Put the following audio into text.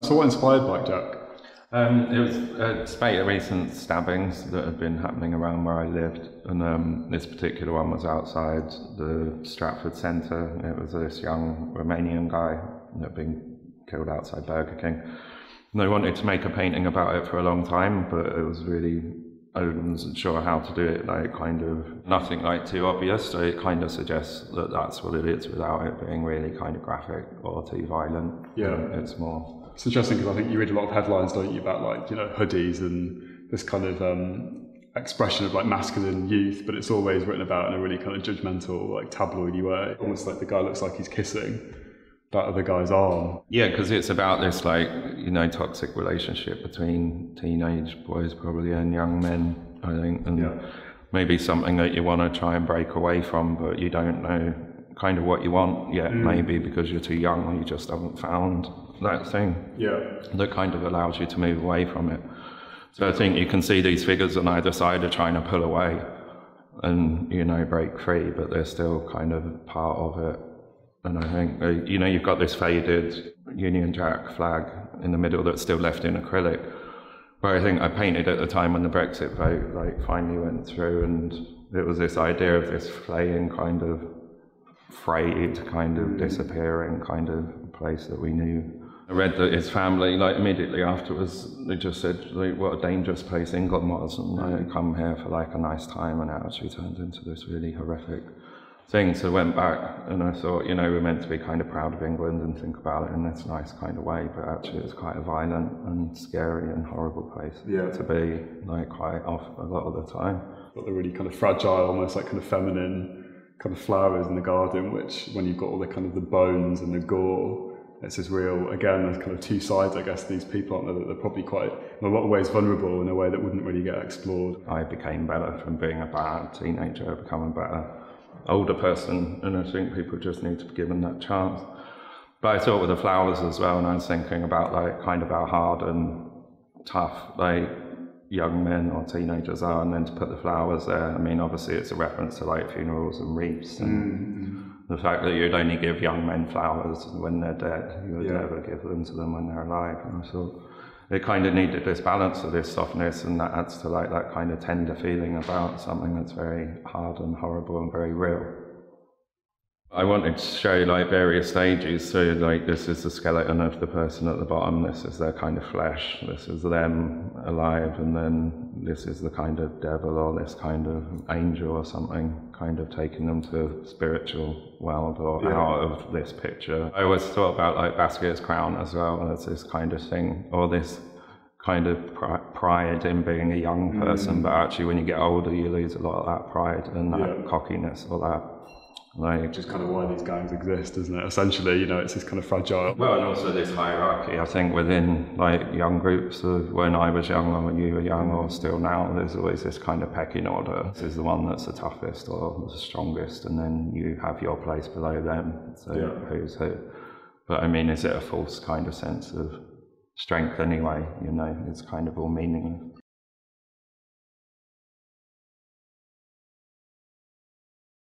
So what inspired Blackjack? It was a spate of recent stabbings that had been happening around where I lived, and this particular one was outside the Stratford Centre. It was this young Romanian guy that had been killed outside Burger King. And I wanted to make a painting about it for a long time, but it was really, I wasn't sure how to do it, like kind of nothing like too obvious, so it kind of suggests that that's what it is without it being really kind of graphic or too violent. Yeah. It's more... It's interesting because I think you read a lot of headlines, don't you, about like, you know, hoodies and this kind of expression of like masculine youth, but it's always written about in a really kind of judgmental, like tabloidy way. Almost like the guy looks like he's kissing that other guy's arm. Yeah, because it's about this like, you know, toxic relationship between teenage boys probably and young men, I think, and maybe something that you want to try and break away from, but you don't know kind of what you want yet, maybe because you're too young or you just haven't found that thing that kind of allows you to move away from it. So I think you can see these figures on either side are trying to pull away and, you know, break free, but they're still kind of part of it. And I think, you know, you've got this faded Union Jack flag in the middle that's still left in acrylic, where I think I painted at the time when the Brexit vote like finally went through, and it was this idea of this flaying kind of frayed, kind of disappearing kind of place that we knew. I read that his family, like immediately afterwards, they just said, like, what a dangerous place England was, and I come here for like a nice time, and it actually turned into this really horrific thing. So I went back and I thought, you know, we're meant to be kind of proud of England and think about it in this nice kind of way, but actually it's quite a violent and scary and horrible place to be, like quite often, a lot of the time. Got the really kind of fragile, almost like kind of feminine kind of flowers in the garden, which when you've got all the kind of the bones and the gore, it's this real, again, there's kind of two sides, I guess, these people, aren't there, that they're probably quite, in a lot of ways, vulnerable in a way that wouldn't really get explored. I became better from being a bad teenager, becoming a better older person, and I think people just need to be given that chance. But I thought with the flowers as well, and I was thinking about like kind of how hard and tough like young men or teenagers are, and then to put the flowers there, I mean, obviously it's a reference to like funerals and wreaths, and the fact that you'd only give young men flowers when they're dead, you would never give them to them when they're alive. And I thought it kind of needed this balance of this softness, and that adds to like that kind of tender feeling about something that's very hard and horrible and very real. I wanted to show like various stages, so like this is the skeleton of the person at the bottom, this is their kind of flesh, this is them alive, and then this is the kind of devil or this kind of angel or something, kind of taking them to the spiritual world or out of this picture. I always thought about like Basquiat's crown as well as this kind of thing, or this kind of pride in being a young person, but actually when you get older you lose a lot of that pride and that cockiness or that. Which is kind of why these gangs exist, isn't it? Essentially, you know, it's this kind of fragile... Well, and also this hierarchy, I think, within like young groups of when I was young or when you were young or still now, there's always this kind of pecking order. This is the one that's the toughest or the strongest, and then you have your place below them, so who's who. But I mean, is it a false kind of sense of strength anyway? You know, it's kind of all meaningless.